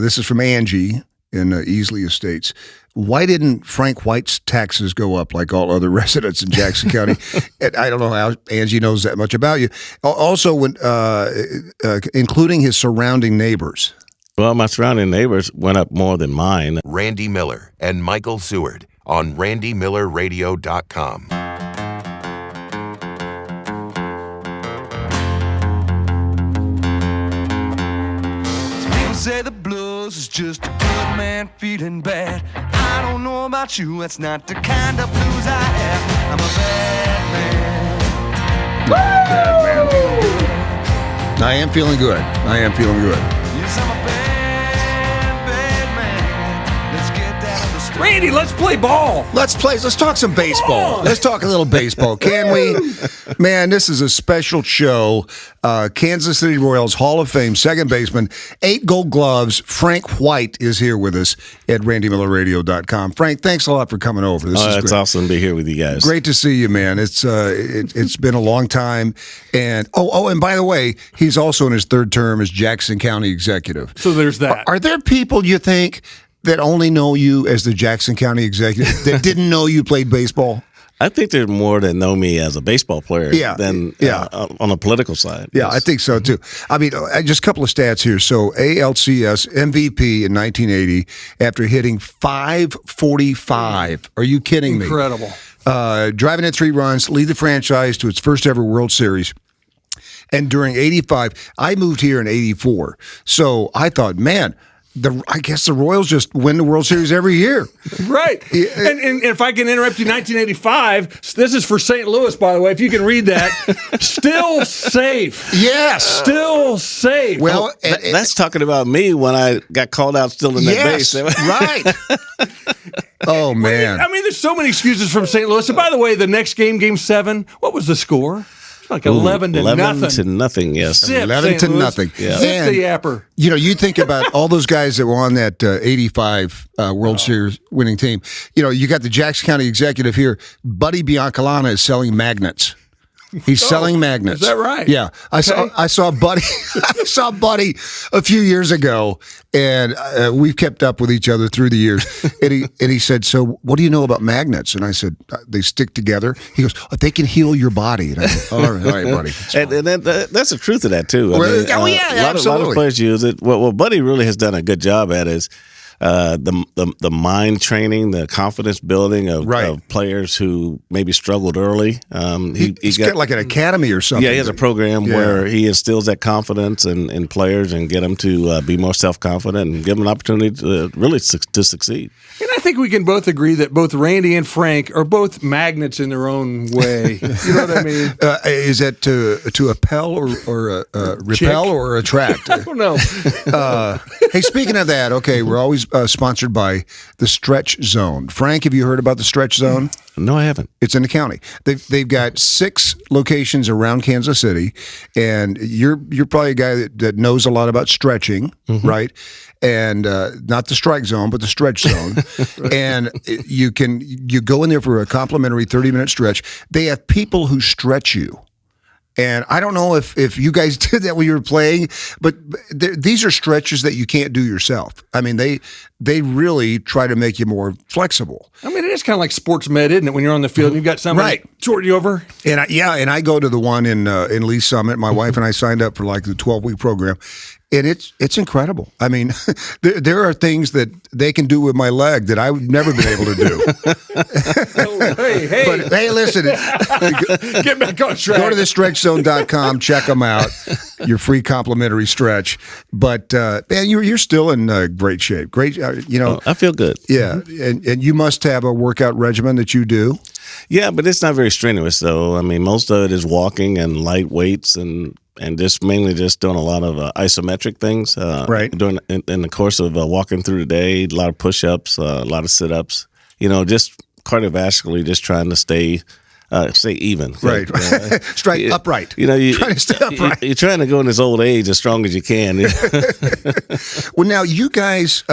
This is from Angie in Easley Estates. Why didn't Frank White's taxes go up like all other residents in Jackson County? And I don't know how Angie knows that much about you. Also, when including his surrounding neighbors. Well, my surrounding neighbors went up more than mine. Randy Miller and Michael Seward on RandyMillerRadio.com. People say the blues is just a good man feeling bad. I don't know about you, that's not the kind of blues I have. I'm a bad man. Bad man. I am feeling good. Yes, I'm a bad man. Let's get down to the street. Randy, let's play ball. Let's talk some baseball. Let's talk a little baseball, can we? Man, this is a special show. Kansas City Royals Hall of Fame second baseman, 8 Gold Gloves, Frank White is here with us at RandyMillerRadio.com. Frank, thanks a lot for coming over. This is It's great. awesome to be here with you guys. Great to see you, man. It's been a long time. And and by the way, he's also in his third term as Jackson County executive. So there's that. Are there people you think that only know you as the Jackson County executive that didn't know you played baseball? I think there's more that know me as a baseball player than on the political side. Yeah, Yes. I think so too. I mean, just a couple of stats here. So ALCS MVP in 1980 after hitting 545. Are you kidding me? Incredible. Driving in 3 runs, lead the franchise to its first ever World Series. And during 85, I moved here in 84. So I thought, man, I guess the Royals just win the World Series every year. Right. And if I can interrupt you, 1985, this is for St. Louis, by the way, if you can read that. Still safe. Yes. Still safe. Well, That's talking about me when I got called out still in that yes, base. right. Oh, man. I mean, there's so many excuses from St. Louis. And by the way, the next game 7, what was the score? Like 11 to 11 nothing. to nothing, yes. Zip, 11 St. to Louis. nothing. Yeah. Zip And, the yapper. you think about all those guys that were on that 85 World Series winning team. You got the Jackson County executive here. Buddy Biancalana is selling magnets. He's selling magnets. Is that right? Yeah, I saw Buddy. I saw Buddy a few years ago, and we've kept up with each other through the years. And he said, "So, what do you know about magnets?" And I said, "They stick together." He goes, "They can heal your body." And I go, all right, buddy. And that's the truth of that, too. Well, a lot absolutely. of players use it. What Buddy really has done a good job at is the mind training, the confidence building of players who maybe struggled early. He's got like an academy or something. Yeah, he has a program where he instills that confidence in players and get them to be more self-confident and give them an opportunity to really to succeed. And I think we can both agree that both Randy and Frank are both magnets in their own way. You know what I mean? Is that to appel or repel Chick? or attract? I don't know. Hey, speaking of that, okay, we're always sponsored by the Stretch Zone. Frank, have you heard about the Stretch Zone? No, I haven't. It's in the county. They've got 6 locations around Kansas City, and you're probably a guy that knows a lot about stretching, right? And not the strike zone, but the stretch zone. And you go in there for a complimentary 30-minute stretch. They have people who stretch you. And I don't know if you guys did that when you were playing, but these are stretches that you can't do yourself. I mean, they really try to make you more flexible. I mean, it is kind of like sports med, isn't it? When you're on the field and you've got somebody sorting you over. And I go to the one in Lee Summit. My wife and I signed up for like the 12-week program. And it's incredible. I mean, there are things that they can do with my leg that I've never been able to do. Hey. But hey, listen. Get back on track. Go to thestretchzone.com, check them out. Your free complimentary stretch. But man, you're still in great shape. Great, I feel good. Yeah, and you must have a workout regimen that you do. Yeah, but it's not very strenuous, though. I mean, most of it is walking and light weights and just mainly just doing a lot of isometric things. Doing in the course of walking through the day, a lot of push-ups, a lot of sit-ups. Just cardiovascularly, just trying to stay even. Right. Straight upright. You trying to stay upright. You're trying to go in this old age as strong as you can. Well, now you guys,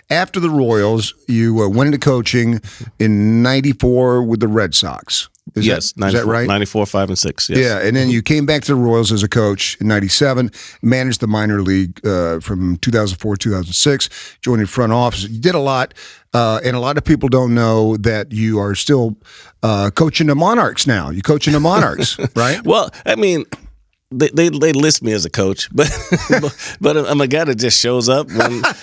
after the Royals, you went into coaching in '94 with the Red Sox. Is that right? 94, 5, and 6. Yes. Yeah, and then you came back to the Royals as a coach in '97, managed the minor league from 2004 2006, joined the front office. You did a lot, and a lot of people don't know that you are still coaching the Monarchs now. You're coaching the Monarchs, right? Well, I mean, they list me as a coach, but I'm a guy that just shows up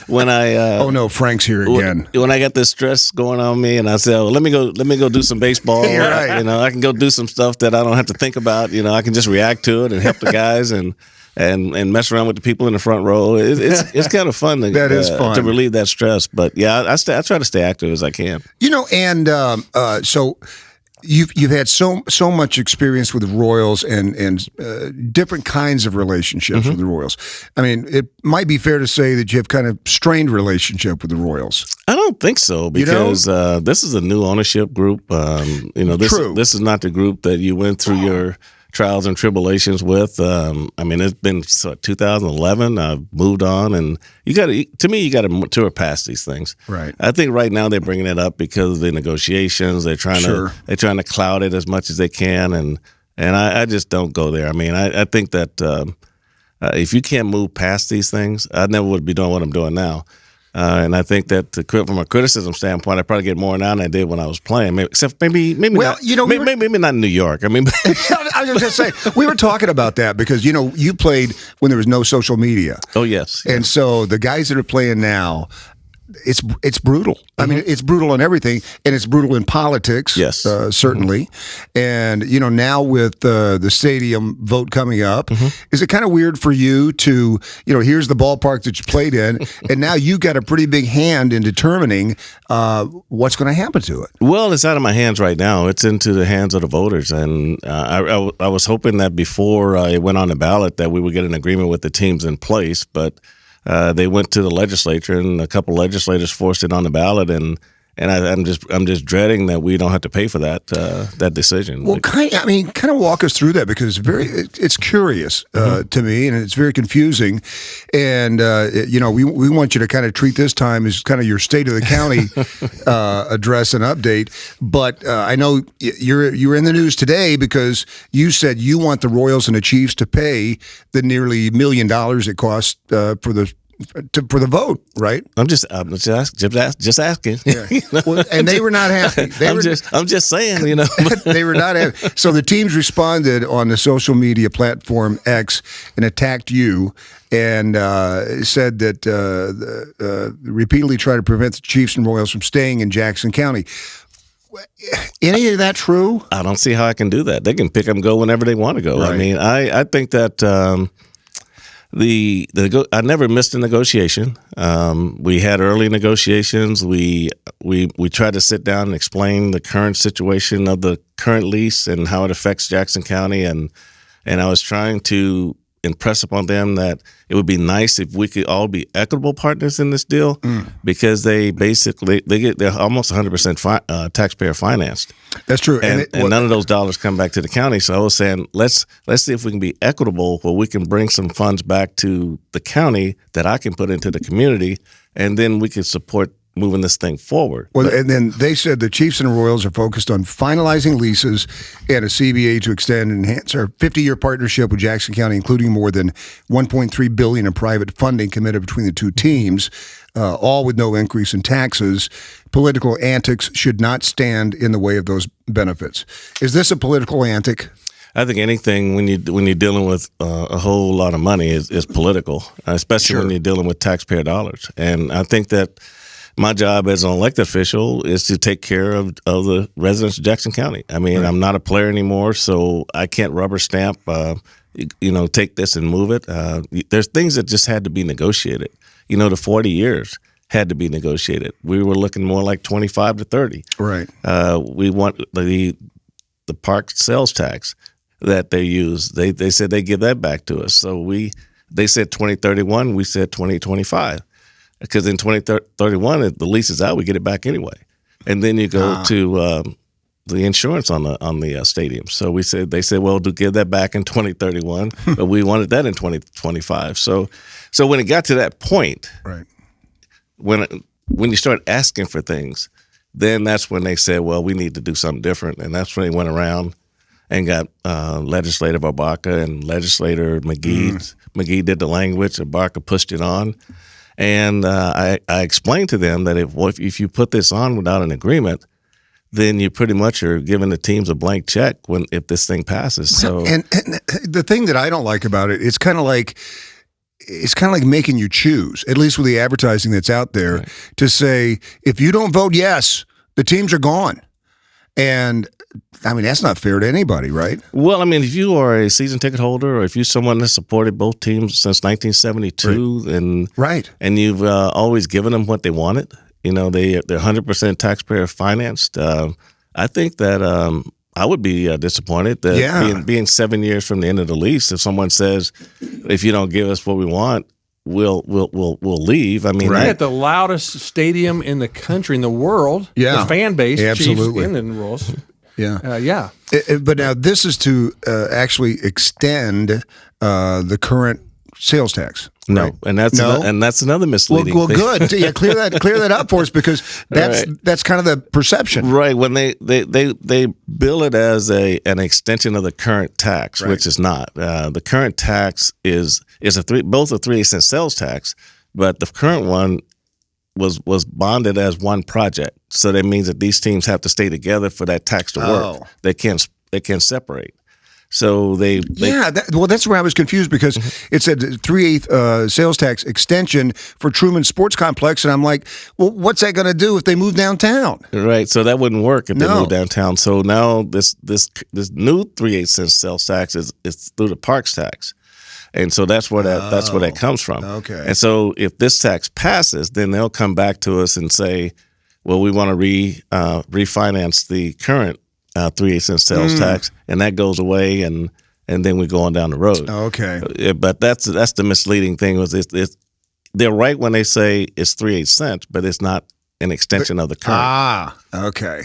when I. Oh no, Frank's here again. When I got this stress going on me, and I said, "Oh, let me go do some baseball." You're right. I can go do some stuff that I don't have to think about. I can just react to it and help the guys and mess around with the people in the front row. It's kind of fun. That is fun to relieve that stress. But yeah, I try to stay active as I can. And so. You've had so much experience with the Royals and different kinds of relationships with the Royals. I mean, it might be fair to say that you have kind of strained relationship with the Royals. I don't think so because this is a new ownership group. This is not the group that you went through your trials and tribulations with. I mean, it's been 2011. I've moved on, and you got to mature past these things. Right. I think right now they're bringing it up because of the negotiations. They're trying to cloud it as much as they can, and I just don't go there. I mean, I think that if you can't move past these things, I never would be doing what I'm doing now. And I think that from a criticism standpoint, I probably get more now than I did when I was playing. Except maybe not. Maybe not in New York. I mean, I was just saying we were talking about that because you played when there was no social media. Oh yes. And so the guys that are playing now, it's brutal. I mean, it's brutal in everything, and it's brutal in politics. Yes, certainly. And now with the stadium vote coming up, is it kind of weird for you to here's the ballpark that you played in, and now you got a pretty big hand in determining what's going to happen to it? Well, it's out of my hands right now. It's into the hands of the voters, and I was hoping that before it went on the ballot that we would get an agreement with the teams in place, but. They went to the legislature, and a couple legislators forced it on the ballot, and I'm just dreading that we don't have to pay for that decision. Well, kind of walk us through that because it's curious to me, and it's very confusing. And we want you to kind of treat this time as kind of your state of the county address and update. But I know you were in the news today because you said you want the Royals and the Chiefs to pay the nearly $1 million it cost for the vote, right? I'm just asking. Yeah. Well, and they were not happy. I'm just saying, they were not happy. So the teams responded on the social media platform X and attacked you and said that repeatedly tried to prevent the Chiefs and Royals from staying in Jackson County. Any of that true? I don't see how I can do that. They can pick up and go whenever they want to go. Right. I mean, I think that. I never missed a negotiation. We had early negotiations. We tried to sit down and explain the current situation of the current lease and how it affects Jackson County, and I was trying to impress upon them that it would be nice if we could all be equitable partners in this deal because they're almost 100% taxpayer financed. That's true, and none of those dollars come back to the county. So I was saying, let's see if we can be equitable, where we can bring some funds back to the county that I can put into the community, and then we can support moving this thing forward. Well, and then they said the Chiefs and Royals are focused on finalizing leases and a CBA to extend and enhance our 50-year partnership with Jackson County, including more than $1.3 billion in private funding committed between the two teams, all with no increase in taxes. Political antics should not stand in the way of those benefits. Is this a political antic? I think anything when you're dealing with a whole lot of money is political, especially when you're dealing with taxpayer dollars. And I think that my job as an elected official is to take care of the residents of Jackson County. I mean, right. I'm not a player anymore, so I can't rubber stamp, take this and move it. There's things that just had to be negotiated. The 40 years had to be negotiated. We were looking more like 25 to 30. Right. We want the park sales tax that they use. They said they give that back to us. So they said 2031, we said 2025. Because in 2031, if the lease is out, we get it back anyway. And then you go to the insurance on the stadium. So they said, well, to give that back in 2031, but we wanted that in 2025. So when it got to that point, right, when you start asking for things, then that's when they said, well, we need to do something different. And that's when they went around and got Legislator Barbaca and Legislator McGee. McGee did the language, and Barbaca pushed it on. And I explained to them that if you put this on without an agreement, then you pretty much are giving the teams a blank check if this thing passes. So, and the thing that I don't like about it, it's kind of like making you choose, at least with the advertising that's out there, right, to say, if you don't vote yes, the teams are gone. And I mean, that's not fair to anybody, right? Well, I mean, if you are a season ticket holder, or if you're someone that supported both teams since 1972, right, and you've always given them what they wanted, they're 100% taxpayer financed. I think that I would be disappointed that being 7 years from the end of the lease, if someone says, if you don't give us what we want, we'll leave. I mean, right. At the loudest stadium in the country, in the world, the fan base, absolutely, Chiefs and the Royals. Yeah. But now this is to actually extend the current sales tax. No, right? And that's another misleading. Well, thing. good. Yeah, clear that up for us, because that's kind of the perception. Right. When they bill it as an extension of the current tax, right, which is not. The current tax is both a 3/8 sales tax, but the current one was bonded as one project. So that means that these teams have to stay together for that tax to work. They can't separate. So that's where I was confused, because it said 3/8 sales tax extension for Truman Sports Complex, and I'm like, well, what's that going to do if they move downtown? Right. So that wouldn't work if they move downtown. So now this new 3/8 sales tax is through the parks tax. And so that's where that comes from. Okay. And so if this tax passes, then they'll come back to us and say, well, we want to refinance the current 3/8 sales tax, and that goes away, and then we go on down the road. Okay. But that's the misleading thing, was they're right when they say it's 3/8, but it's not an extension of the current. Okay.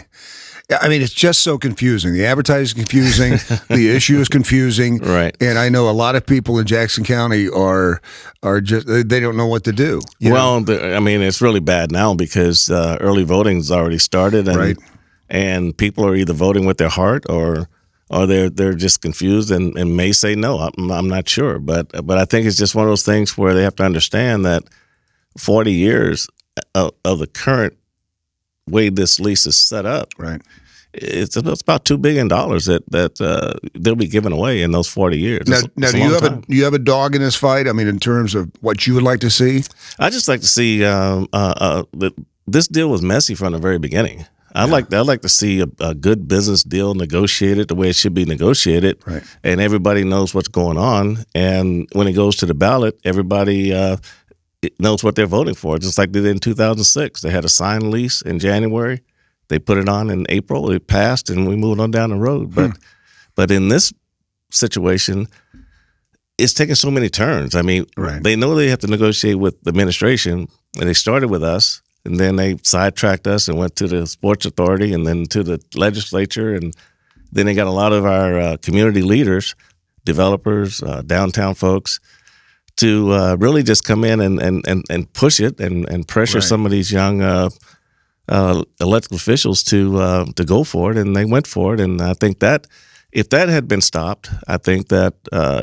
I mean, it's just so confusing. The advertising is confusing. The issue is confusing. Right. And I know a lot of people in Jackson County are just, they don't know what to do. I mean, it's really bad now, because early voting's already started, and people are either voting with their heart or they're just confused and may say no. I'm not sure, but I think it's just one of those things where they have to understand that 40 years of the current way this lease is set up, right, it's about $2 billion that they'll be giving away in those 40 years. Now, do you have a dog in this fight? I mean, in terms of what you would like to see? I just like to see this deal was messy from the very beginning. I'd like to see a good business deal negotiated the way it should be negotiated, right, and everybody knows what's going on. And when it goes to the ballot, everybody knows what they're voting for, just like they did in 2006. They had a signed lease in January. They put it on in April. It passed, and we moved on down the road. But in this situation, it's taking so many turns. I mean, They know they have to negotiate with the administration, and they started with us, and then they sidetracked us and went to the Sports Authority, and then to the legislature, and then they got a lot of our community leaders, developers, downtown folks, to really just come in and push it and pressure some of these young elected officials to go for it, and they went for it. And I think that if that had been stopped, I think that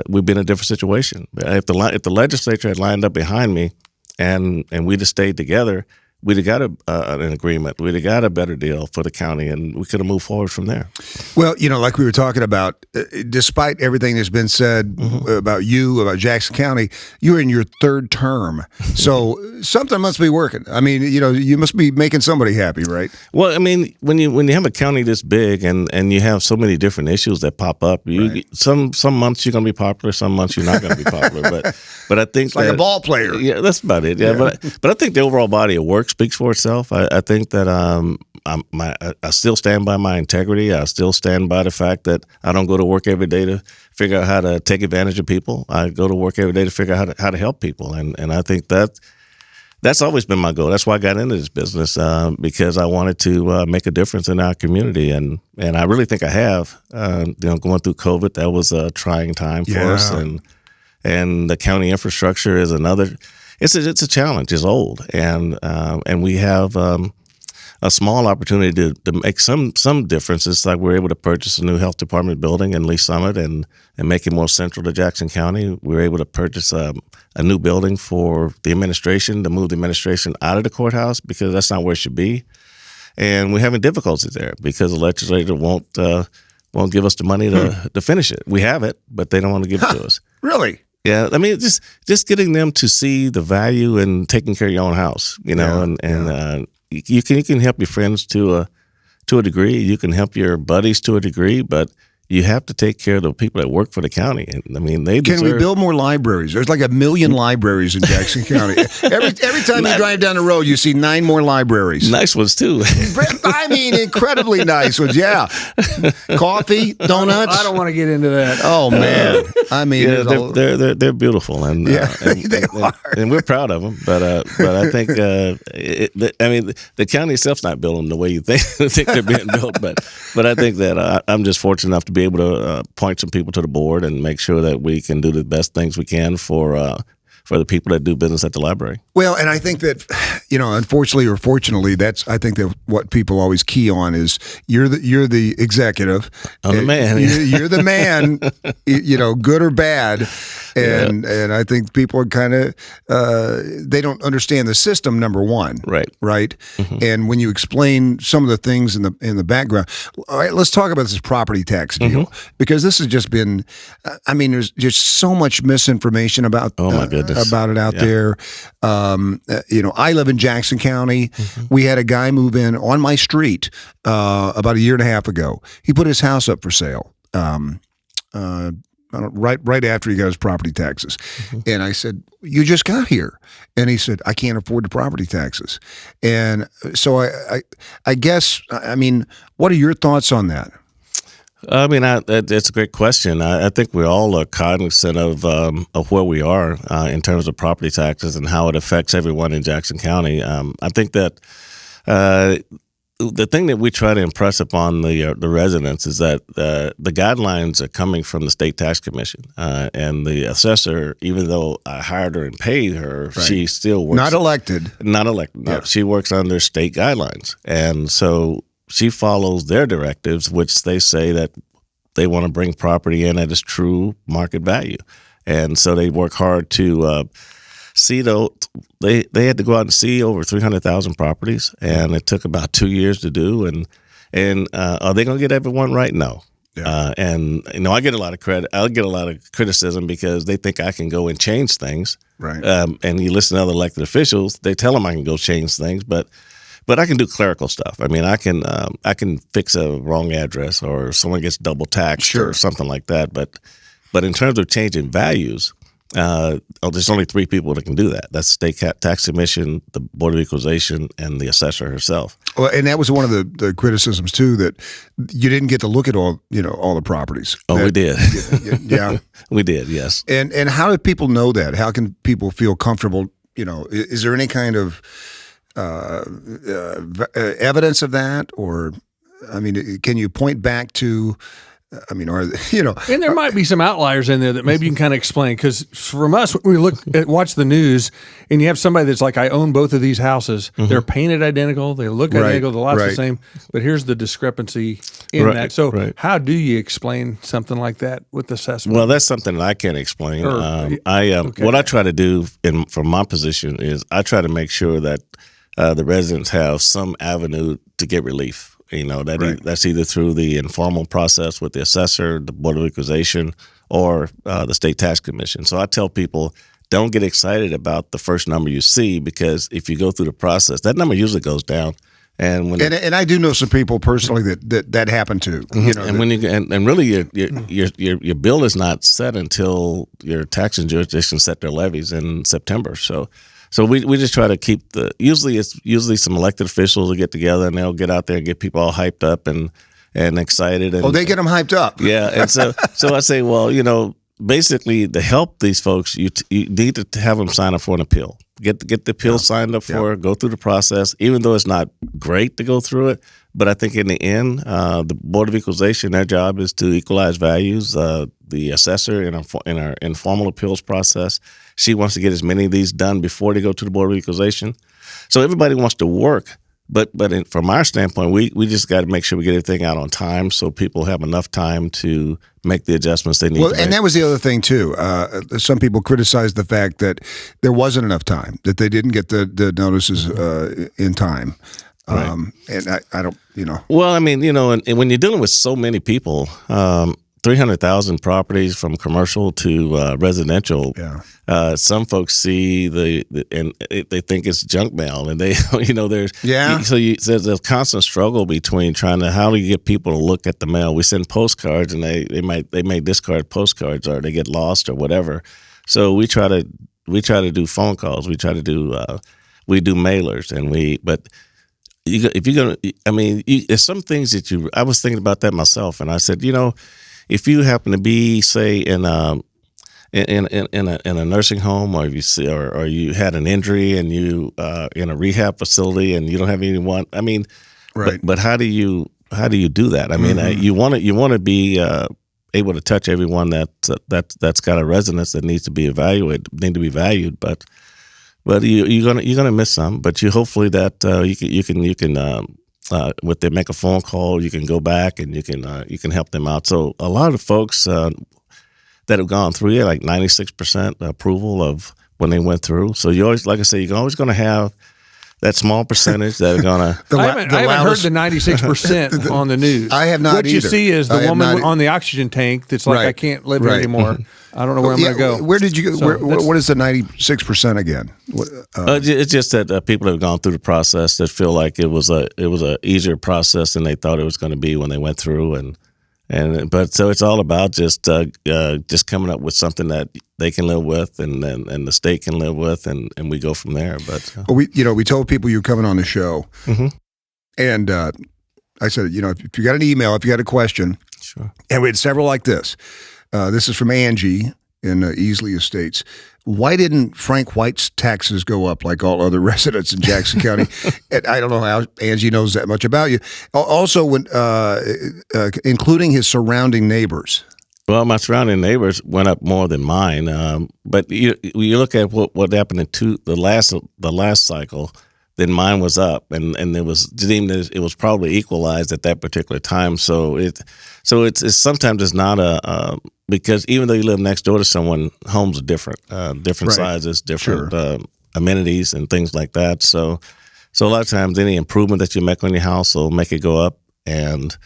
we'd been in a different situation. If the legislature had lined up behind me and we'd have stayed together, we'd have got an agreement. We'd have got a better deal for the county, and we could have moved forward from there. Well, like we were talking about, despite everything that's been said about Jackson County, you're in your third term. So something must be working. I mean, you must be making somebody happy, right? Well, I mean, when you have a county this big and you have so many different issues that pop up, some months you're going to be popular, some months you're not going to be popular. But I think it's like a ball player. Yeah, that's about it. Yeah. But I think the overall body of work speaks for itself. I think that I still stand by my integrity. I still stand by the fact that I don't go to work every day to figure out how to take advantage of people. I go to work every day to figure out how to help people, and I think that's always been my goal. That's why I got into this business, because I wanted to make a difference in our community, and I really think I have. Going through COVID, that was a trying time for us, and the county infrastructure is another. It's a challenge. It's old, and we have a small opportunity to make some difference. It's like we're able to purchase a new health department building in Lee Summit and make it more central to Jackson County. We were able to purchase a new building for the administration, to move the administration out of the courthouse because that's not where it should be. And we're having difficulties there because the legislature won't give us the money to finish it. We have it, but they don't want to give it to us. Really? Yeah, I mean, just getting them to see the value in taking care of your own house, and you can help your friends to a degree. You can help your buddies to a degree, but you have to take care of the people that work for the county. And I mean, they deserve. Can we build more libraries? There's like 1 million libraries in Jackson County. Every time you drive down the road, you see 9 more libraries. Nice ones too. I mean, incredibly nice ones. Yeah, coffee, donuts. I don't want to get into that. Oh man, I mean, they're beautiful, and they are, and we're proud of them. But I think the county itself's not building the way you think they're being built. But I think that I'm just fortunate enough to be able to point some people to the board and make sure that we can do the best things we can for the people that do business at the library. Well, and I think that, unfortunately or fortunately, I think that what people always key on is you're the executive. I'm the man. You're the man, good or bad. And I think people are kind of they don't understand the system. Number one, right. Mm-hmm. And when you explain some of the things in the background, all right, let's talk about this property tax deal because this has just been. I mean, there's just so much misinformation about. Oh my goodness. About it out there. I live in Jackson County. Mm-hmm. We had a guy move in on my street about 1.5 years ago. He put his house up for sale. Right after he got his property taxes. Mm-hmm. And I said, you just got here. And he said, I can't afford the property taxes. And so I guess, what are your thoughts on that? I mean, it's a great question. I think we all are cognizant of where we are in terms of property taxes and how it affects everyone in Jackson County. I think that the thing that we try to impress upon the residents is that the guidelines are coming from the State Tax Commission, and the assessor, even though I hired her and paid her, she still works. Not elected. Not elected. No, she works under state guidelines, and so she follows their directives, which they say that they want to bring property in at its true market value, and so they work hard to. They had to go out and see over 300,000 properties, and it took about 2 years to do. And are they going to get everyone right? No. Yeah. I get a lot of credit. I'll get a lot of criticism because they think I can go and change things. Right. And you listen to other elected officials; they tell them I can go change things, but I can do clerical stuff. I mean, I can fix a wrong address or someone gets double taxed or something like that. But in terms of changing values. There's only 3 people that can do that. That's the State Tax Commission, the Board of Equalization, and the assessor herself. Well, and that was one of the criticisms too, that you didn't get to look at all the properties. Oh, we did. Yeah, we did. Yes. And how do people know that? How can people feel comfortable? Is there any kind of evidence of that, or can you point back to? And there might be some outliers in there that maybe you can kind of explain. Because from us, when we watch the news, and you have somebody that's like, I own both of these houses. Mm-hmm. They're painted identical. They look identical. The lot's the same. But here's the discrepancy in that. So how do you explain something like that with assessment? Well, that's something that I can't explain. What I try to do from my position is I try to make sure that the residents have some avenue to get relief. That's either through the informal process with the assessor, the Board of Equalization, or the State Tax Commission. So I tell people, don't get excited about the first number you see, because if you go through the process, that number usually goes down. And I do know some people personally that happened to. Mm-hmm. And really your bill is not set until your taxing jurisdiction set their levies in September. So we just try to keep usually some elected officials will get together and they'll get out there and get people all hyped up and excited. And, they get them hyped up. Yeah. And so I say, well, basically to help these folks, you need to have them sign up for an appeal. Get the appeal signed up for, go through the process, even though it's not great to go through it. But I think in the end, the Board of Equalization, their job is to equalize values. The assessor in our informal appeals process, she wants to get as many of these done before they go to the Board of Equalization. So everybody wants to work from our standpoint, we just got to make sure we get everything out on time so people have enough time to make the adjustments they need. Well, to and make. that was the other thing too. Some people criticized the fact that there wasn't enough time, that they didn't get the notices in time. Right. And I don't, Well, I mean, and when you're dealing with so many people, 300,000 properties from commercial to residential. Yeah. Some folks see and they think it's junk mail, and they, there's there's a constant struggle between how do you get people to look at the mail. We send postcards, and they may discard postcards, or they get lost or whatever. So we try to do phone calls. We try to do we do mailers, but. If you're gonna, there's some things that I was thinking about that myself, and I said, if you happen to be, say, in a nursing home, or if you see, or you had an injury and you in a rehab facility and you don't have anyone, right. But how do you do that? I mean, you want to be able to touch everyone that's got a residence that needs to be valued, but you're gonna miss some. But you hopefully that you can with them make a phone call, you can go back and you can help them out. So a lot of folks that have gone through, like 96% approval of when they went through. So you always, like I say, you're always going to have that small percentage that are going to. I haven't heard the 96% on the news. I have not What either. you see is the woman on the oxygen tank that's like, Right. I can't live here anymore. I don't know where I'm going to go. Where did you go? So What is the 96% again? It's just that people have gone through the process that feel like it was a easier process than they thought it was going to be when they went through, but so it's all about just coming up with something that they can live with, and the state can live with, and we go from there. But we told people you were coming on the show, and I said, if you got an email, if you got a question, sure. And we had several like this. This is from Angie in Easley Estates. Why didn't Frank White's taxes go up like all other residents in Jackson County? And I don't know how Angie knows that much about you. Also, when including his surrounding neighbors. Well, my surrounding neighbors went up more than mine. But you look at what happened in the last cycle, then mine was up, and it was deemed as it was probably equalized at that particular time. So it's sometimes it's not because even though you live next door to someone, homes are different Right. sizes, different amenities and things like that. So a lot of times any improvement that you make on your house will make it go up, and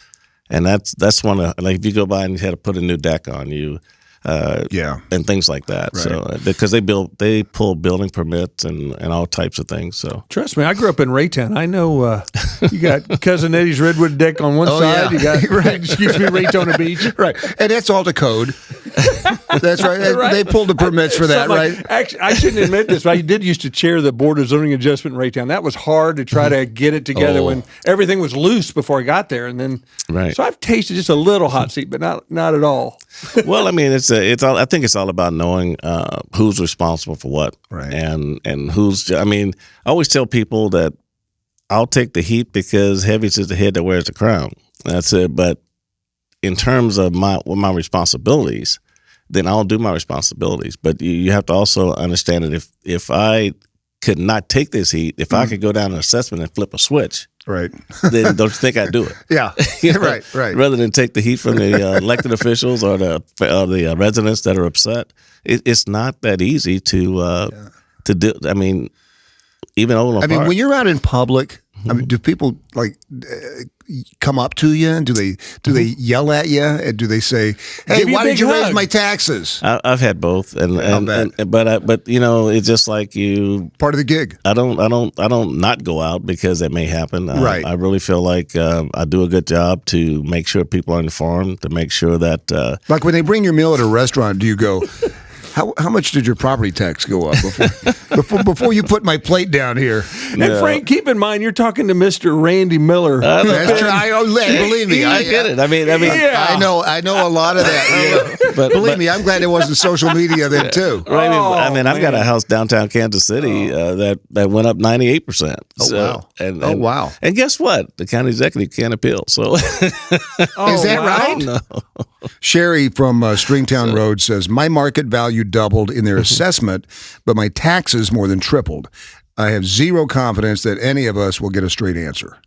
that's one of, like, if you go by and you had to put a new deck on you. And things like that. Right. So because they pull building permits and all types of things. So trust me, I grew up in Raytown. I know you got Cousin Eddie's redwood deck on one side. Yeah. You got Raytona Beach. Right, and that's all to code. That's right. Right. They pulled the permits for that, right? Actually, I shouldn't admit this, but I did used to chair the Board of Zoning Adjustment in Raytown. That was hard to try to get it together when everything was loose before I got there, and then so I've tasted just a little hot seat, but not at all. Well, I mean, I think it's all about knowing who's responsible for what, right? And who's. I mean, I always tell people that I'll take the heat because heavy's is the head that wears the crown. That's it. But in terms of my responsibilities, then I'll do my responsibilities. But you have to also understand that if I could not take this heat, if I could go down an assessment and flip a switch. Right. Then don't you think I'd do it? Yeah. Right. Rather than take the heat from the elected officials or the residents that are upset, it's not that easy to do. I mean, even Olin Park. When you're out in public, do people come up to you? And do they yell at you? And do they say, "Hey, why did you raise my taxes?" I've had both, but it's just like you part of the gig. I don't not go out because that may happen. Right. I really feel like I do a good job to make sure people are informed, to make sure that like when they bring your meal at a restaurant, do you go, How much did your property tax go up before you put my plate down here? And Frank, keep in mind you're talking to Mr. Randy Miller. That's true. Believe me, I get it. I mean, I know a lot of that. But believe me, I'm glad there wasn't social media then too. I've got a house downtown Kansas City that went up 98%. Wow! Wow! And guess what? The county executive can't appeal. So is that right? No. Sherry from Stringtown Road says, my market value doubled in their assessment, but my taxes more than tripled. I have zero confidence that any of us will get a straight answer.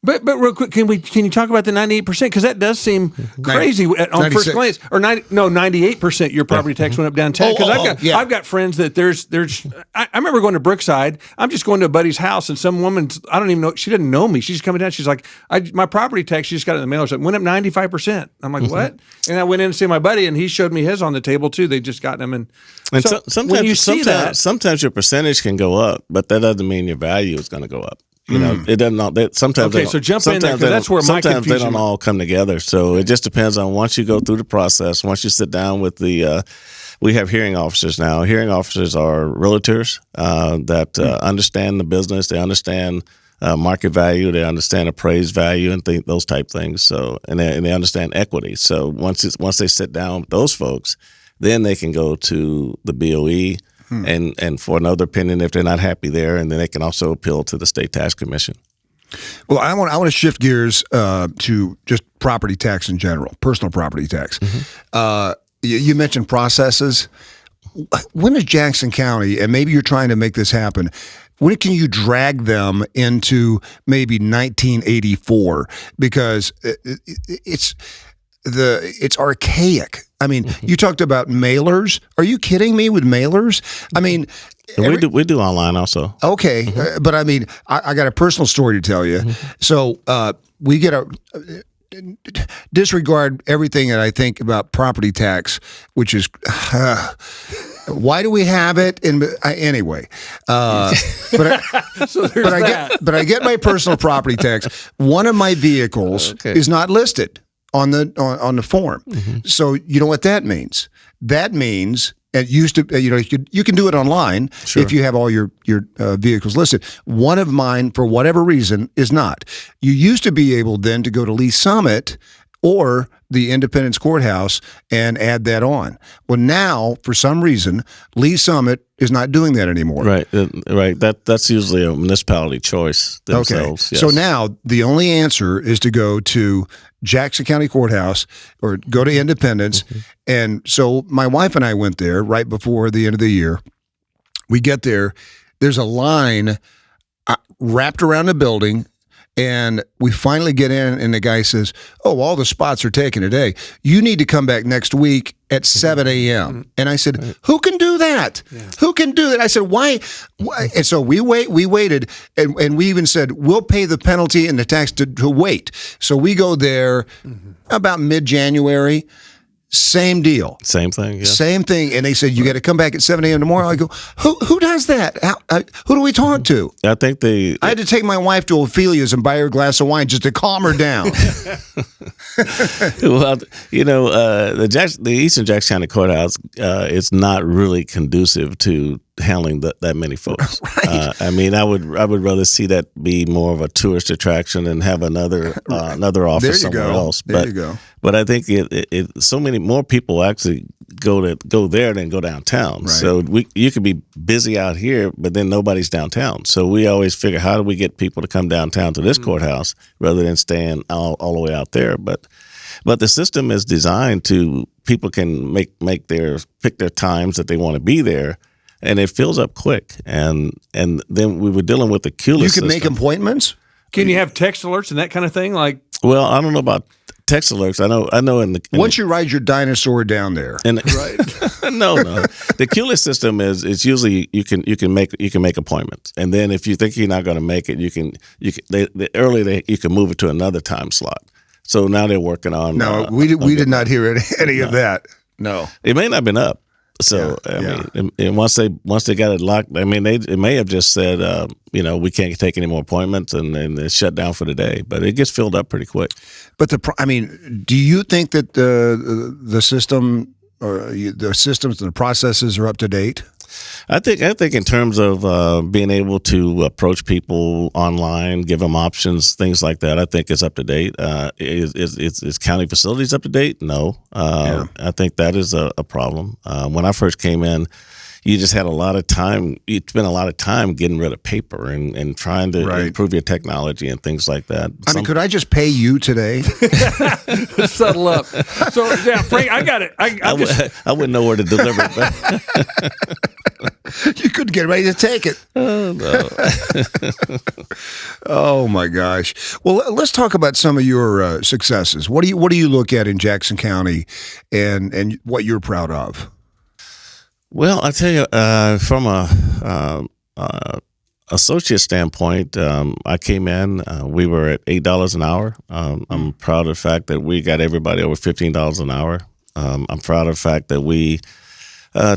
But real quick, can you talk about the 98%? Because that does seem crazy on first glance. Or 98%. Your property tax went up downtown. Because I've got friends that there's. I remember going to Brookside. I'm just going to a buddy's house, and some woman, I don't even know, she didn't know me. She's coming down. She's like, my property tax, she just got it in the mail. She's like, went up 95%. I'm like, what? And I went in to see my buddy, and he showed me his on the table too. They just gotten them, and so when you see that, sometimes your percentage can go up, but that doesn't mean your value is going to go up. You know, it doesn't all. Sometimes okay, so jump in there, because that's where my confusion. Sometimes they don't all come together. So it just depends on once you go through the process. Once you sit down with the, we have hearing officers now. Hearing officers are realtors that understand the business. They understand market value. They understand appraised value and those type things. So and they understand equity. So once they sit down with those folks, then they can go to the BOE. And for another opinion if they're not happy there, and then they can also appeal to the state tax commission. Well, I want to shift gears to just property tax in general, personal property tax. You mentioned processes. When is Jackson County, and maybe you're trying to make this happen, when can you drag them into maybe 1984? Because it's archaic. I mean, you talked about mailers. Are you kidding me with mailers? I mean, we do online also. Okay, but I mean, I got a personal story to tell you. So we get disregard everything that I think about property tax, which is why do we have it? Anyway, but I get my personal property tax. One of my vehicles is not listed on the form. So you know what that means? That means it used to, you can do it online if you have all your vehicles listed. One of mine, for whatever reason, is not. You used to be able then to go to Lee Summit or the Independence Courthouse and add that on. Well, now, for some reason, Lee Summit is not doing that anymore. Right. That's usually a municipality choice themselves. Okay. Yes. So now the only answer is to go to Jackson County Courthouse or go to Independence. And so my wife and I went there right before the end of the year. We get there. There's a line wrapped around the building. And we finally get in, and the guy says, "Oh, all the spots are taken today. You need to come back next week at 7 a.m." And I said, "Who can do that? Yeah. Who can do that?" I said, "Why?" And so we waited, and we even said, "We'll pay the penalty and the tax to wait." So we go there about mid-January. Same deal. Same thing. Yeah. Same thing. And they said, "You got to come back at 7 a.m. tomorrow." I go, who does that? Who do we talk to? I think I had to take my wife to Ophelia's and buy her a glass of wine just to calm her down. Well, the Eastern Jackson County Courthouse is not really conducive to handling that many folks. Right. I mean, I would rather see that be more of a tourist attraction and have another office somewhere else. There you go. But I think it so many more people actually go there than go downtown. Right. So you could be busy out here, but then nobody's downtown. So we always figure, how do we get people to come downtown to this courthouse rather than staying all the way out there? But the system is designed to people can pick their times that they want to be there. And it fills up quick, and then we were dealing with the queue system. You can make appointments. Can you have text alerts and that kind of thing? Like, well, I don't know about text alerts. I know. Once you ride your dinosaur down there, right? No. The queue system is usually you can make appointments, and then if you think you're not going to make it, you can move it to another time slot. So now they're working on. No, we did not hear any of that. No, it may not have been up. So I mean, and once they got it locked, I mean, it may have just said, we can't take any more appointments, and it's shut down for the day. But it gets filled up pretty quick. But do you think that the system or the systems and the processes are up to date? I think in terms of being able to approach people online, give them options, things like that, I think it's up to date. Is county facilities up to date? No. I think that is a problem. When I first came in, you just had a lot of time. You spent a lot of time getting rid of paper and trying to improve your technology and things like that. I mean, could I just pay you today? Settle up. So, yeah, Frank, I got it. I wouldn't know where to deliver it. But you could get ready to take it. Oh, no. Oh my gosh! Well, let's talk about some of your successes. What do you look at in Jackson County, and what you're proud of? Well, I tell you, from a associate standpoint, I came in. We were at $8 an hour. I'm proud of the fact that we got everybody over $15 an hour. I'm proud of the fact that we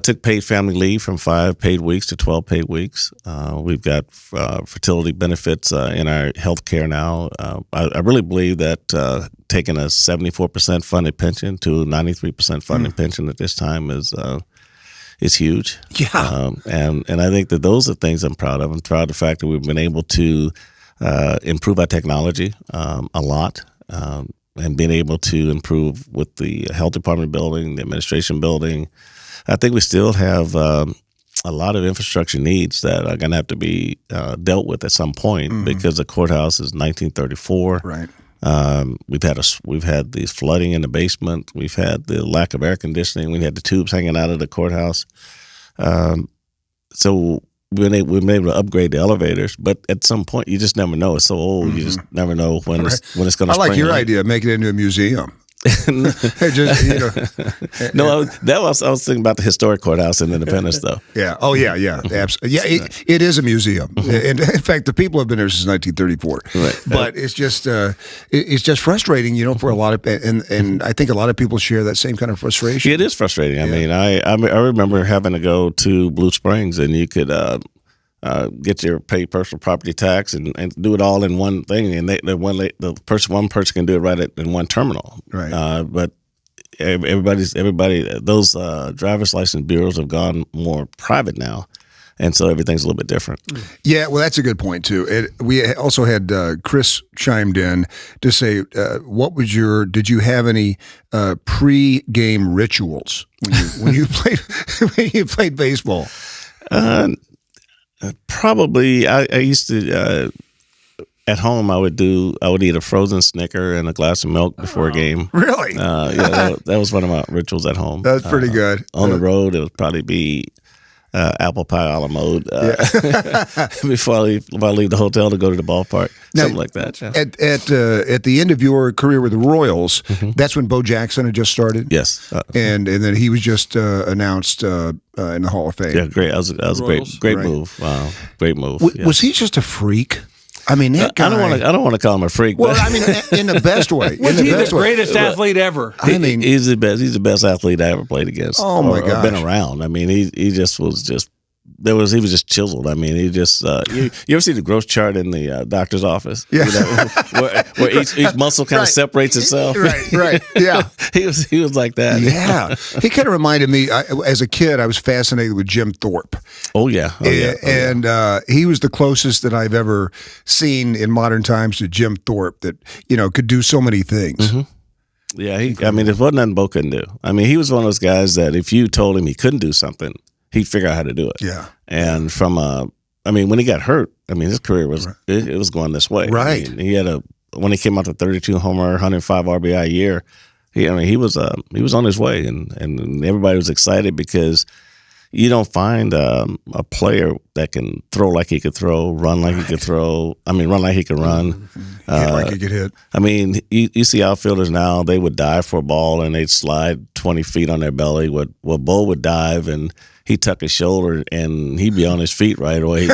took paid family leave from 5 paid weeks to 12 paid weeks. We've got fertility benefits in our health care now. I really believe that taking a 74% funded pension to a 93% funded pension at this time is huge. Yeah. And I think that those are things I'm proud of. I'm proud of the fact that we've been able to improve our technology a lot. And being able to improve with the health department building, the administration building. I think we still have a lot of infrastructure needs that are going to have to be dealt with at some point because the courthouse is 1934. Right. We've had these flooding in the basement. We've had the lack of air conditioning. We had the tubes hanging out of the courthouse. So we've been able to upgrade the elevators, but at some point you just never know. It's so old, you just never know when it's going to. I like your idea of making it into a museum. Just, No, I was thinking about the historic courthouse in Independence, though. Yeah. Oh, yeah. Absolutely. Yeah, it is a museum, and in fact, the people have been there since 1934. Right. But it's just frustrating, for a lot of, and I think a lot of people share that same kind of frustration. It is frustrating. I mean, I remember having to go to Blue Springs, and you could get your pay personal property tax and do it all in one thing, and one person can do it right in one terminal. Right. But everybody, those driver's license bureaus have gone more private now, and so everything's a little bit different. Yeah, well, that's a good point too. We also had Chris chimed in to say, did you have any pre-game rituals when you played baseball? Probably, I used to at home. I would eat a frozen Snicker and a glass of milk before a game. Really? Yeah, that was one of my rituals at home. That's pretty good. On the road, it would probably be apple pie a la mode before I leave the hotel to go to the ballpark, something like that. Yeah. At the end of your career with the Royals, that's when Bo Jackson had just started. Yes, and then he was just announced in the Hall of Fame. Yeah, great. That was a great move. Wow, great move. Was he just a freak? I mean, that guy. I don't want to call him a freak. Well, I mean, in the best way. Was he the greatest athlete ever? I mean, he's the best. He's the best athlete I ever played against. Oh my gosh, been around. I mean, he was just chiseled. I mean, he just you ever see the growth chart in the doctor's office? Yeah, where each muscle kind of separates itself. Right. Yeah, he was like that. Yeah, he kind of reminded me. As a kid, I was fascinated with Jim Thorpe. Oh yeah. And he was the closest that I've ever seen in modern times to Jim Thorpe that could do so many things. Yeah, I mean, there wasn't nothing Bo couldn't do. I mean, he was one of those guys that if you told him he couldn't do something, he'd figure out how to do it. Yeah. And when he got hurt, I mean, his career was it was going this way. Right. I mean, when he came out to 32 homer, 105 RBI a year, he was on his way, and everybody was excited because you don't find a player that can throw like he could throw, run like he could throw. I mean, run like he could run. Hit like he could hit. I mean, you see outfielders now, they would dive for a ball and they'd slide 20 feet on their belly. Bo would dive and he'd tuck his shoulder and he'd be on his feet right away.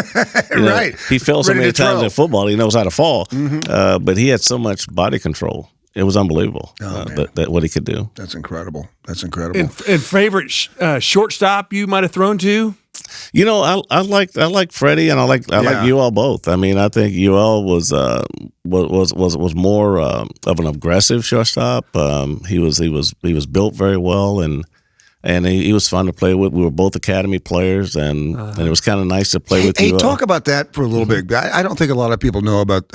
Right. He fell so Ready many to times throw. in football, he knows how to fall. But he had so much body control. It was unbelievable that what he could do. That's incredible. And favorite shortstop you might have thrown to? I like Freddie, and I like UL both. I mean, I think UL was more of an aggressive shortstop. He was built very well, and And he was fun to play with. We were both academy players, and it was kind of nice to play with. Hey, talk about that for a little bit. I don't think a lot of people know about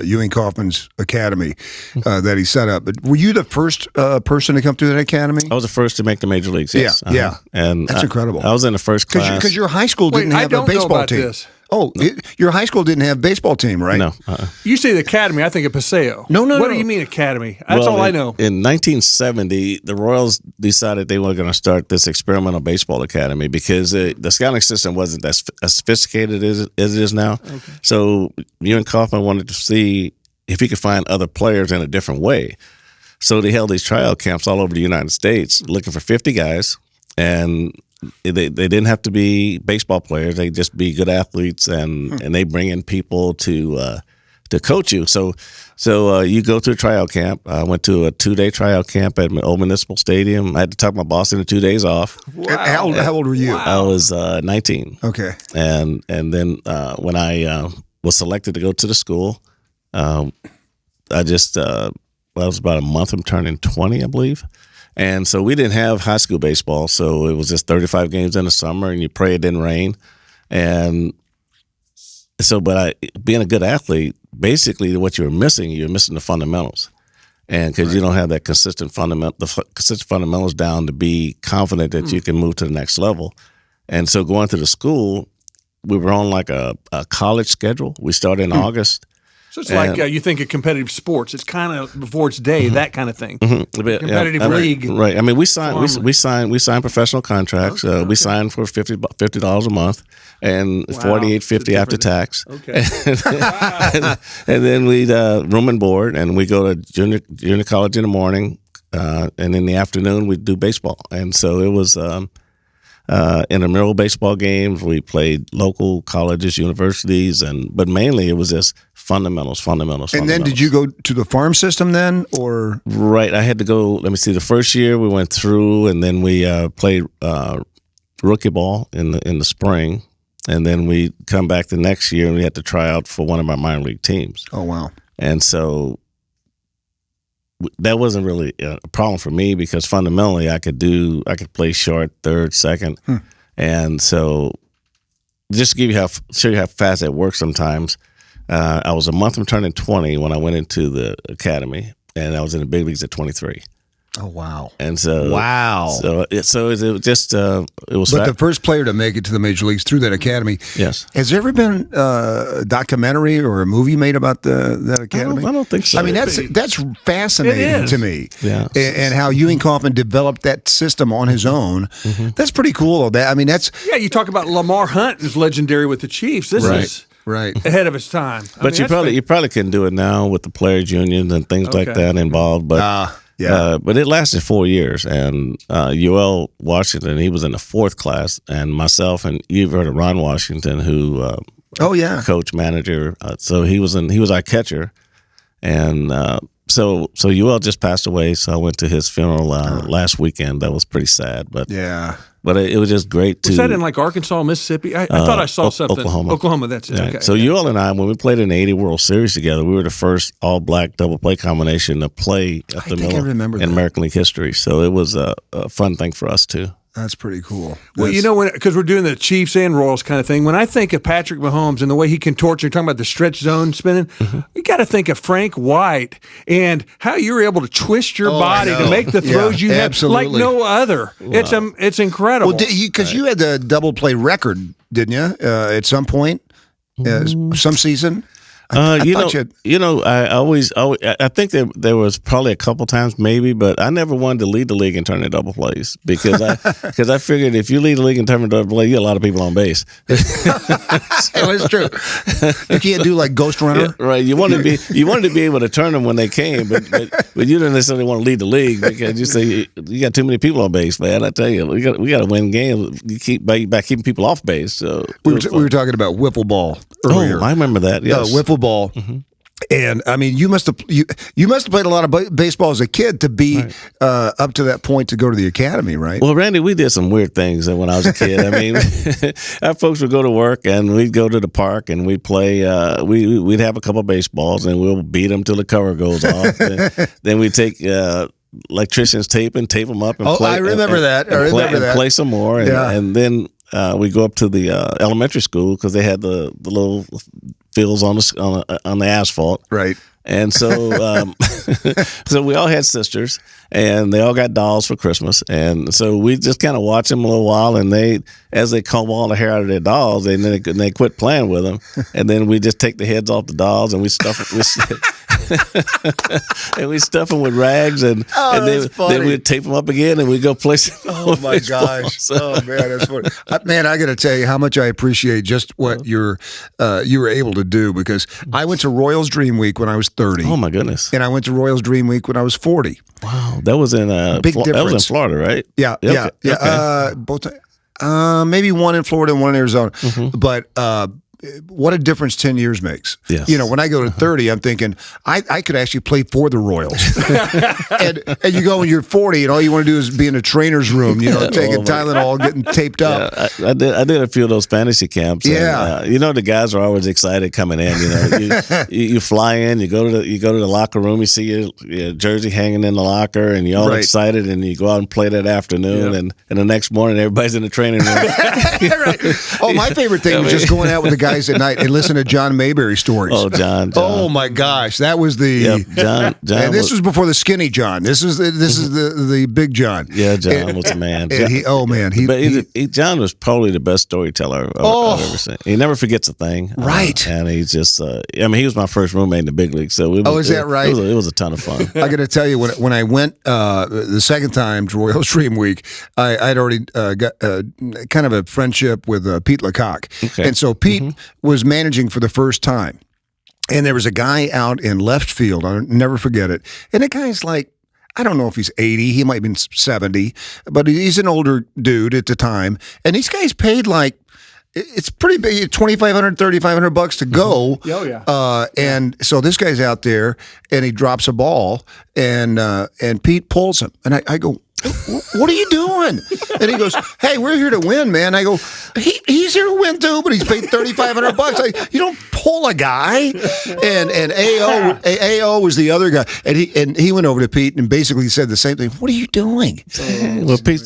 Ewing Kaufman's academy that he set up. But were you the first person to come through that academy? I was the first to make the major leagues. Yes. Yeah. And that's incredible. I was in the first class because your high school didn't have a baseball team. This. Oh, your high school didn't have a baseball team, right? No. You say the academy, I think of Paseo. No. What do you mean academy? That's all I know. In 1970, the Royals decided they were going to start this experimental baseball academy because the scouting system wasn't as sophisticated as it is now. Okay. So Ewing Kaufman wanted to see if he could find other players in a different way. So they held these tryout camps all over the United States looking for 50 guys, and they didn't have to be baseball players. They just be good athletes, and they bring in people to coach you. So you go to a tryout camp. I went to a 2-day tryout camp at Old Municipal Stadium. I had to tuck my boss into 2 days off. Wow. How old were you? Wow. I was 19. Okay. And then when I was selected to go to the school, I was about a month from turning 20, I believe. And so we didn't have high school baseball, so it was just 35 games in the summer, and you pray it didn't rain. And so, being a good athlete, basically what you're missing the fundamentals. And because you don't have that consistent fundamentals down to be confident that you can move to the next level. And so going to the school, we were on like a college schedule. We started in August. So it's like you think of competitive sports. It's kind of before its day, that kind of thing. Competitive league, right? I mean, we signed professional contracts. We signed for $50 a month and $48.50 after tax. Okay, and then we'd room and board, and we go to junior college in the morning, and in the afternoon we'd do baseball. And so it was intramural baseball games. We played local colleges, universities, but mainly it was just fundamentals. And then did you go to the farm system then, or? Right. I had to go, let me see, the first year we went through, and then we played rookie ball in the spring, and then we come back the next year and we had to try out for one of our minor league teams. Oh, wow. And so that wasn't really a problem for me because fundamentally I could play short, third, second. And so just to show you how fast it works sometimes, I was a month from turning 20 when I went into the academy, and I was in the big leagues at 23. Oh, wow. And so So it was just it was. But the first player to make it to the major leagues through that academy. Yes. Has there ever been a documentary or a movie made about that academy? I don't think so. I mean, that's fascinating to me. Yeah. And how Ewing Kaufman developed that system on his own. That's pretty cool. You talk about Lamar Hunt is legendary with the Chiefs. This is ahead of its time. But you probably couldn't do it now with the players' unions and things like that involved. But but it lasted 4 years, and Yoel Washington, he was in the 4th class, and myself, and you've heard of Ron Washington, who coach manager. So he was our catcher, and so Yoel just passed away. So I went to his funeral last weekend. That was pretty sad, but But it was just great to. Was that in like Arkansas, Mississippi? I thought I saw something. Oklahoma, that's it. Yeah. Okay. So Yoel and I, when we played in the '80 World Series together, we were the first all-black double play combination to play at the Miller in American League history. So it was a fun thing for us too. That's pretty cool. Well, because we're doing the Chiefs and Royals kind of thing. When I think of Patrick Mahomes and the way he contorts, you're talking about the stretch zone spinning. You got to think of Frank White and how you're able to twist your body to make the throws you have like no other. Wow. It's incredible. Well, because you had the double play record, didn't you? At some point, some season. I think there was probably a couple times maybe, but I never wanted to lead the league in turning double plays because I figured if you lead the league in turning double plays, you get a lot of people on base. That's true. You can't do like Ghost Runner, right? You wanted to be able to turn them when they came, but you didn't necessarily want to lead the league because you say you got too many people on base, man. I tell you, we got to win games. You keep by keeping people off base. So we were talking about wiffle ball earlier. Oh, I remember that. Yes, wiffle ball. And I mean, you must have played a lot of baseball as a kid to be up to that point to go to the academy, right? Well, Randy, we did some weird things when I was a kid. I mean, our folks would go to work and we'd go to the park and we'd play. We'd have a couple of baseballs and we'll beat them till the cover goes off. Then we'd take electricians tape them up. And play, I remember that. Play some more, and then we go up to the elementary school because they had the little fields on the asphalt, right? And so, so we all had sisters, and they all got dolls for Christmas. And so we just kind of watch them a little while, and as they comb all the hair out of their dolls, and then they quit playing with them. And then we just take the heads off the dolls, and we stuff and we stuff them with rags, and then we tape them up again, and we go place them. Oh my gosh! Oh man, that's funny. Man, I got to tell you how much I appreciate just what you were able to do, because I went to Royals Dream Week when I was 30. Oh my goodness! And I went to Royals Dream Week when I was 40. Wow, that was in big difference. That was in Florida, right? Yeah. Okay. Both. Maybe one in Florida and one in Arizona, but. What a difference 10 years makes. Yes. When I go to 30, I'm thinking I could actually play for the Royals. and you go when you're 40 and all you want to do is be in a trainer's room, taking Tylenol, getting taped up. Yeah, I did a few of those fantasy camps. Yeah. And, the guys are always excited coming in. You fly in, you go to the locker room, you see your jersey hanging in the locker, and you're all excited, and you go out and play that afternoon, and the next morning everybody's in the training room. Right. Oh, my favorite thing was just going out with the guys at night and listen to John Mayberry stories. Oh, John. Oh my gosh, that was the John. And this was before the skinny John. This is the big John. Yeah, John was the man. John was probably the best storyteller I've ever seen. He never forgets a thing. Right. And he's just. He was my first roommate in the big league. So is that right? It was a ton of fun. I got to tell you, when I went the second time to Royals Dream Week, I'd already got kind of a friendship with Pete Lecoq, and so Pete was managing for the first time. And there was a guy out in left field. I'll never forget it. And the guy's like, I don't know if he's 80. He might have been 70. But he's an older dude at the time. And these guys paid it's pretty big, $2,500, $3,500 to go. Oh, yeah. And so this guy's out there, and he drops a ball, and Pete pulls him. And I go, what are you doing? And he goes, hey, we're here to win, man. I go, he's here to win too, but he's paid $3,500. You don't pull a guy. And AO was the other guy, and he went over to Pete and basically said the same thing. What are you doing? Well, Pete's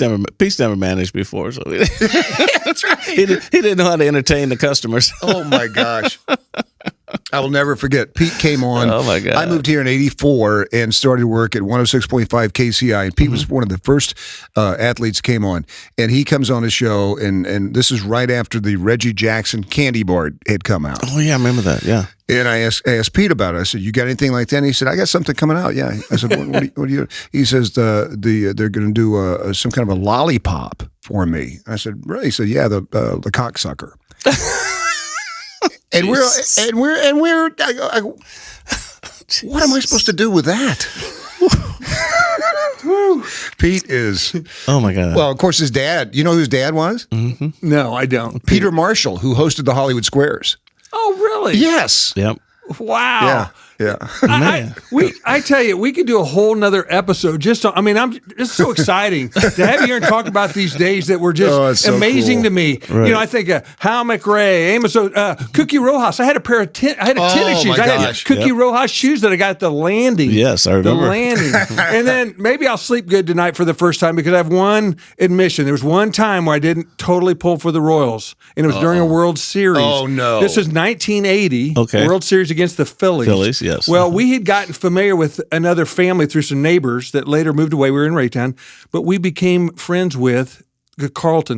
never managed before, so that's right. He didn't know how to entertain the customers. Oh my gosh. I will never forget. Pete came on. Oh, my God. I moved here in 84 and started work at 106.5 KCI. And Pete was one of the first athletes came on. And he comes on the show, and this is right after the Reggie Jackson candy bar had come out. Oh, yeah, I remember that, yeah. And I asked Pete about it. I said, you got anything like that? And he said, I got something coming out, yeah. I said, what do you He says, they're going to do some kind of a lollipop for me. I said, really? He said, yeah, the cocksucker. And we're I go, what am I supposed to do with that? Pete is. Oh my God. Well, of course, his dad. You know who his dad was? Mm-hmm. No, I don't. Peter Marshall, who hosted the Hollywood Squares. Oh, really? Yes. Yep. Wow. Yeah. Yeah. I tell you, we could do a whole nother episode just on, it's so exciting to have you here and talk about these days that were just amazing cool. to me. Right. I think Hal McRae, Amos, Cookie Rojas. I had a pair of tennis shoes. I had Cookie Rojas shoes that I got at the landing. Yes, I remember. The landing. And then maybe I'll sleep good tonight for the first time because I have one admission. There was one time where I didn't totally pull for the Royals, and it was during a World Series. Oh, no. This is 1980, World Series against the Phillies. Yes. Well, we had gotten familiar with another family through some neighbors that later moved away. We were in Raytown, but we became friends with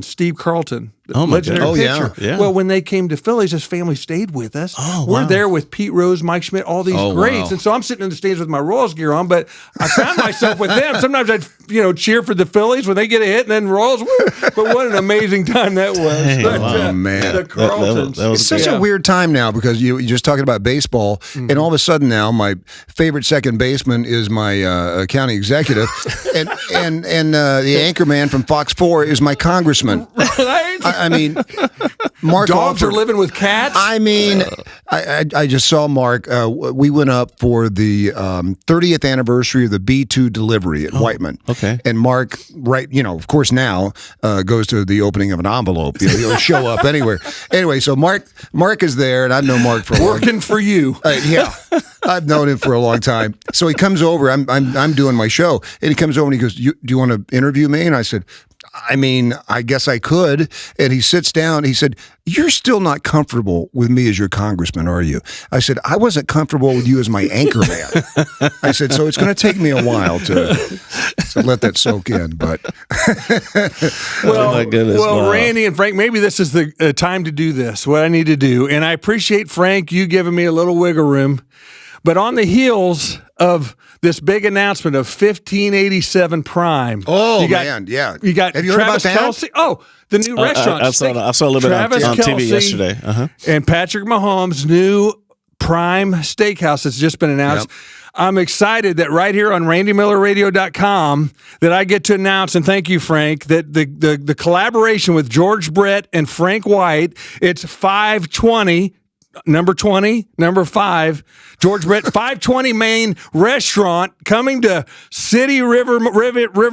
Steve Carlton, the legendary pitcher. Yeah. Well, when they came to Phillies, his family stayed with us. Oh, we're wow. there with Pete Rose, Mike Schmidt, all these greats. Wow. And so I'm sitting in the stands with my Royals gear on, but I found myself with them. Sometimes I'd, cheer for the Phillies when they get a hit and then Royals woo. But what an amazing time that was. Hey, but, man. The Carltons. That was it's such a weird time now because you're just talking about baseball, and all of a sudden now my favorite second baseman is my county executive, and the anchor man from Fox 4 is my congressman. Right? I mean, Mark Dogs Alford, are living with cats. I mean, I just saw Mark. We went up for the 30th anniversary of the B2 delivery at Whiteman. Okay. And Mark, of course now goes to the opening of an envelope. He'll show up anywhere. Anyway, so Mark is there, and I've known Mark for a while. Working for you. Yeah. I've known him for a long time. So he comes over. I'm doing my show, and he comes over and he goes, "Do you want to interview me?" And I said, I mean, I guess I could. And he sits down. He said, "You're still not comfortable with me as your congressman, are you?" I said, "I wasn't comfortable with you as my anchor man." I said, "So it's going to take me a while to let that soak in." But well, oh my goodness, well, wow. Randy and Frank, maybe this is the time to do this. What I need to do, and I appreciate Frank you giving me a little wiggle room. But on the heels of this big announcement of 1587 Prime. Oh, man, yeah. You got Have you Travis heard about that? Kelce. Oh, the new restaurant. I saw a little Travis bit on Kelce TV yesterday. Uh-huh. And Patrick Mahomes' new Prime Steakhouse has just been announced. Yep. I'm excited that right here on RandyMillerRadio.com that I get to announce, and thank you, Frank, that the collaboration with George Brett and Frank White, it's 520 Number 20, number 5, George Brett, 520 Main Restaurant coming to City River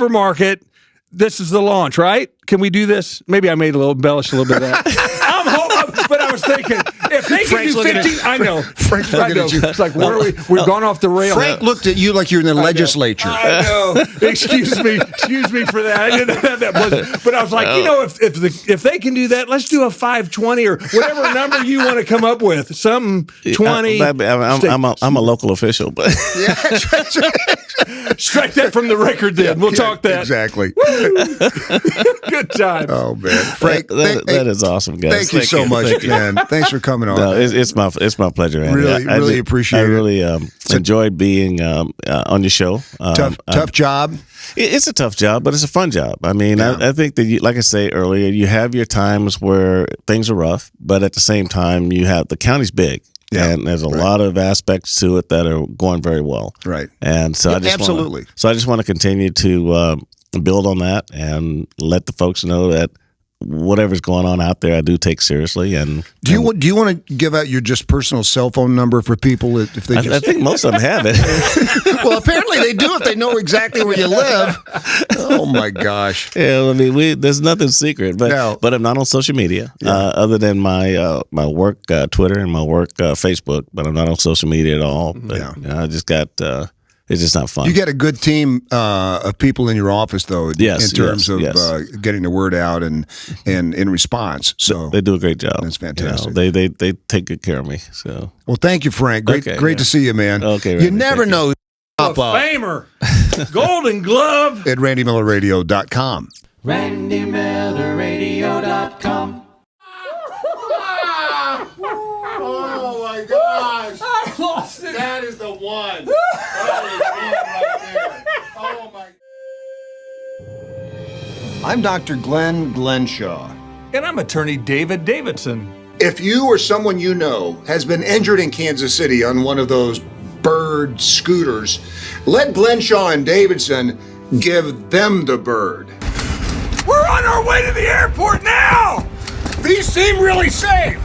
Market. This is the launch, right? Can we do this? Maybe I made a little embellish a little bit of that. I'm hoping, but I was thinking if they can do 15, I know. Frank's looking at you. It's like where are we? We've gone off the rail. Frank looked at you like you're in the legislature. I know. Excuse me for that. I didn't have that buzz. But I was like, if they can do that, let's do a 520 or whatever number you want to come up with. Something 20. I'm a local official, but strike that from the record. Then we'll talk that exactly. Good time. Oh man, Frank, that is awesome, guys. Thank you so much, man. Thanks for coming on. No, it's my pleasure, Andy. Really appreciate it. I really enjoyed being on your show. Tough job. It's a tough job, but it's a fun job. I mean, I think that, like I say earlier, you have your times where things are rough, but at the same time, you have the county's big. Yeah, and there's a lot of aspects to it that are going very well. Right. And so I just want to continue to build on that and let the folks know that whatever's going on out there, I do take seriously. And do you want to give out your just personal cell phone number for people if they? I think most of them have it. Well, apparently they do if they know exactly where you live. Oh my gosh! Yeah, I mean, there's nothing secret, but I'm not on social media other than my work Twitter and my work Facebook. But I'm not on social media at all. But, I just got. It's just not fun. You got a good team of people in your office, though, in terms of getting the word out and in response. So they do a great job. That's fantastic. They take good care of me. So well, thank you, Frank. Great to see you, man. Okay, Randy, you never know. Famer, Golden Glove at RandyMillerRadio.com. RandyMillerRadio.com. Oh my gosh! I lost it. That is the one. That is one right there. Oh my. I'm Dr. Glenn Glenshaw. And I'm attorney David Davidson. If you or someone you know has been injured in Kansas City on one of those bird scooters, let Glenshaw and Davidson give them the bird. We're on our way to the airport now! These seem really safe.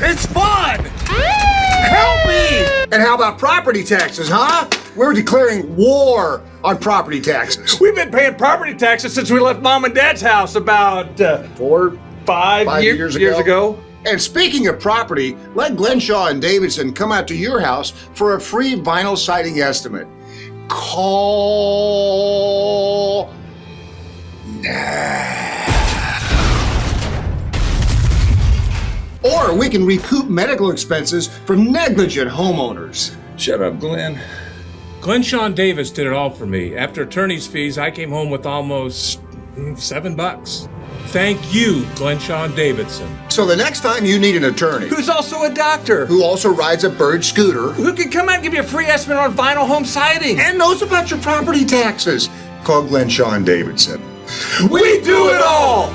It's fun. Help me! And how about property taxes, huh? We're declaring war on property taxes. We've been paying property taxes since we left Mom and Dad's house about 5 years ago. And speaking of property, let Glenshaw and Davidson come out to your house for a free vinyl siding estimate. Call now. Or we can recoup medical expenses from negligent homeowners. Shut up, Glenn. Glenshaw Davis did it all for me. After attorney's fees, I came home with almost $7. Thank you, Glenshaw Davidson. So the next time you need an attorney, who's also a doctor, who also rides a bird scooter, who can come out and give you a free estimate on vinyl home siding, and knows about your property taxes, call Glenshaw and Davidson. We do it all!